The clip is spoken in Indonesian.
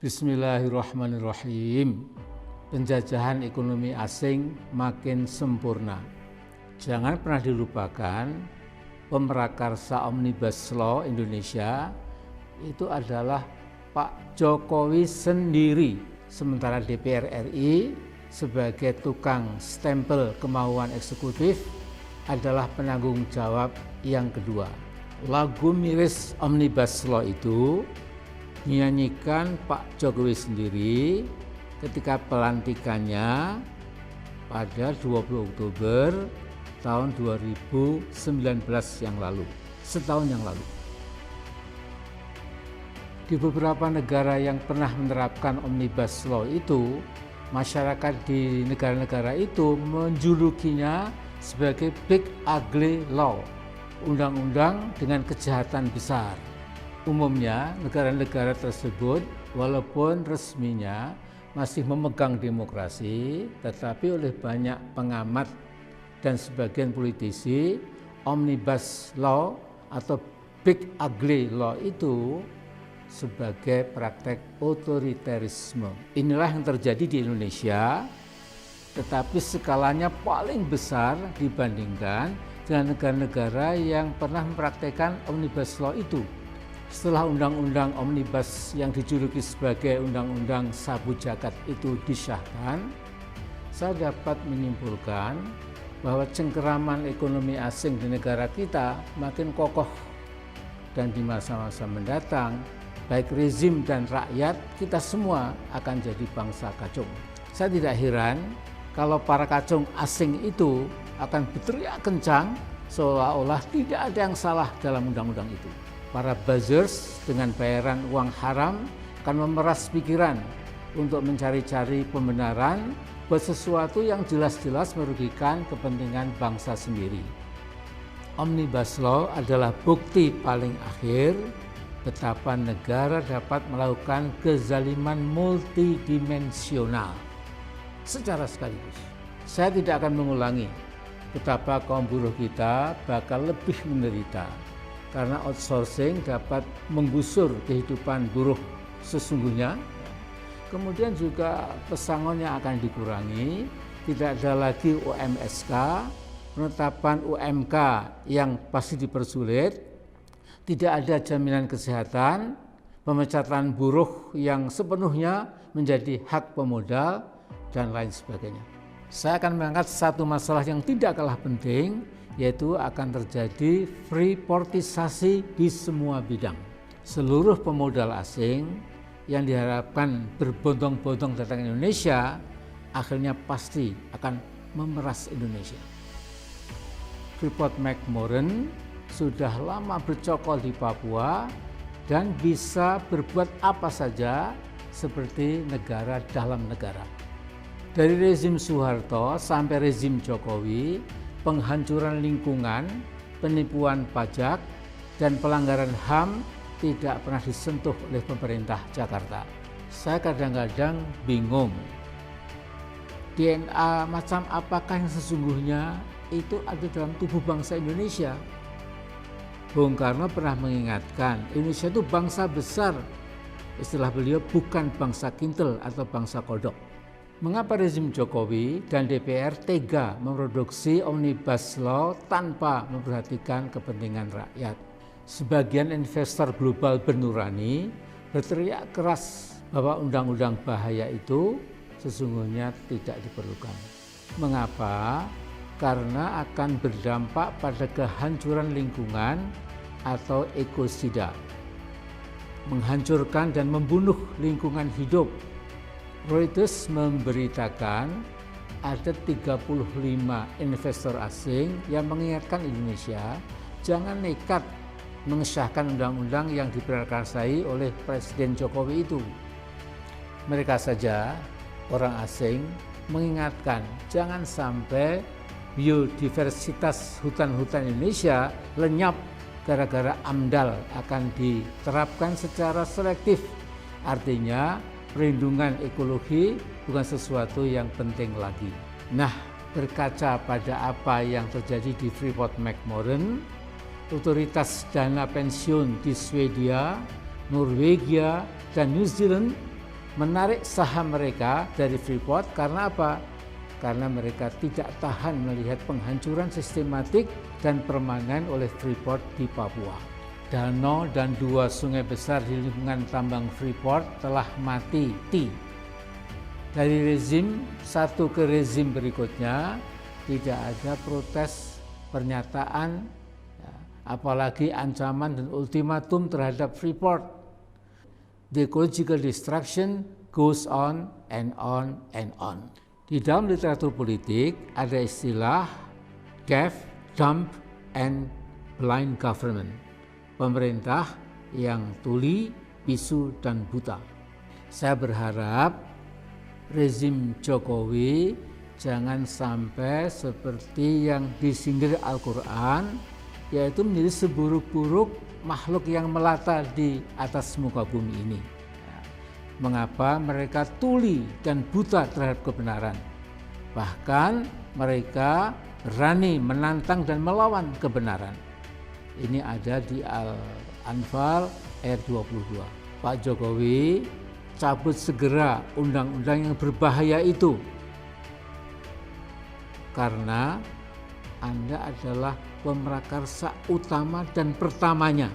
Bismillahirrahmanirrahim. Penjajahan ekonomi asing makin sempurna. Jangan pernah dilupakan, pemrakarsa Omnibus Law Indonesia itu adalah Pak Jokowi sendiri. Sementara DPR RI sebagai tukang stempel kemauan eksekutif adalah penanggung jawab yang kedua. Lagu miris Omnibus Law itu dinyanyikan Pak Jokowi sendiri ketika pelantikannya pada 20 Oktober tahun 2019 yang lalu, setahun yang lalu. Di beberapa negara yang pernah menerapkan Omnibus Law itu, masyarakat di negara-negara itu menjulukinya sebagai Big Ugly Law, undang-undang dengan kejahatan besar. Umumnya negara-negara tersebut walaupun resminya masih memegang demokrasi, tetapi oleh banyak pengamat dan sebagian politisi, Omnibus Law atau Big Ugly Law itu sebagai praktek otoriterisme. Inilah yang terjadi di Indonesia, tetapi skalanya paling besar dibandingkan dengan negara-negara yang pernah mempraktekkan Omnibus Law itu. Setelah undang-undang Omnibus yang dijuluki sebagai undang-undang sabu jagat itu disahkan, saya dapat menyimpulkan bahwa cengkeraman ekonomi asing di negara kita makin kokoh, dan di masa-masa mendatang baik rezim dan rakyat kita semua akan jadi bangsa kacung. Saya tidak heran kalau para kacung asing itu akan berteriak kencang seolah-olah tidak ada yang salah dalam undang-undang itu. Para buzzers dengan bayaran uang haram akan memeras pikiran untuk mencari-cari pembenaran buat sesuatu yang jelas-jelas merugikan kepentingan bangsa sendiri. Omnibus Law adalah bukti paling akhir betapa negara dapat melakukan kezaliman multidimensional secara sekaligus. Saya tidak akan mengulangi betapa kaum buruh kita bakal lebih menderita karena outsourcing dapat menggusur kehidupan buruh sesungguhnya. Kemudian juga pesangonnya akan dikurangi, tidak ada lagi UMSK, penetapan UMK yang pasti dipersulit, tidak ada jaminan kesehatan, pemecatan buruh yang sepenuhnya menjadi hak pemodal, dan lain sebagainya. Saya akan mengangkat satu masalah yang tidak kalah penting, yaitu akan terjadi freeportisasi di semua bidang. Seluruh pemodal asing yang diharapkan berbondong-bondong datang ke Indonesia akhirnya pasti akan memeras Indonesia. Freeport-McMoRan sudah lama bercokol di Papua dan bisa berbuat apa saja seperti negara dalam negara. Dari rezim Soeharto sampai rezim Jokowi, penghancuran lingkungan, penipuan pajak, dan pelanggaran HAM tidak pernah disentuh oleh pemerintah Jakarta. Saya kadang-kadang bingung, DNA macam apakah yang sesungguhnya itu ada dalam tubuh bangsa Indonesia. Bung Karno pernah mengingatkan, Indonesia itu bangsa besar. Istilah beliau bukan bangsa kintel atau bangsa kodok. Mengapa rezim Jokowi dan DPR tega memproduksi Omnibus Law tanpa memperhatikan kepentingan rakyat? Sebagian investor global bernurani berteriak keras bahwa undang-undang bahaya itu sesungguhnya tidak diperlukan. Mengapa? Karena akan berdampak pada kehancuran lingkungan atau ekosida, menghancurkan dan membunuh lingkungan hidup. Reuters memberitakan ada 35 investor asing yang mengingatkan Indonesia jangan nekat mengesahkan undang-undang yang diprakarsai oleh Presiden Jokowi itu. Mereka saja, orang asing, mengingatkan jangan sampai biodiversitas hutan-hutan Indonesia lenyap gara-gara AMDAL akan diterapkan secara selektif. Artinya perlindungan ekologi bukan sesuatu yang penting lagi. Nah, berkaca pada apa yang terjadi di Freeport-McMoRan, otoritas dana pensiun di Swedia, Norwegia, dan New Zealand menarik saham mereka dari Freeport. Karena apa? Karena mereka tidak tahan melihat penghancuran sistematik dan permanen oleh Freeport di Papua. Danau dan 2 sungai besar di lingkungan tambang Freeport telah mati. Dari rezim satu ke rezim berikutnya tidak ada protes, pernyataan, apalagi ancaman dan ultimatum terhadap Freeport. The ecological destruction goes on and on and on. Di dalam literatur politik ada istilah deaf, dumb, and blind government. Pemerintah yang tuli, bisu, dan buta. Saya berharap rezim Jokowi jangan sampai seperti yang disindir Al-Quran, yaitu menjadi seburuk-buruk makhluk yang melata di atas muka bumi ini. Mengapa mereka tuli dan buta terhadap kebenaran? Bahkan mereka berani menantang dan melawan kebenaran. Ini ada di Al-Anfal ayat 22. Pak Jokowi, cabut segera undang-undang yang berbahaya itu. Karena Anda adalah pemrakarsa utama dan pertamanya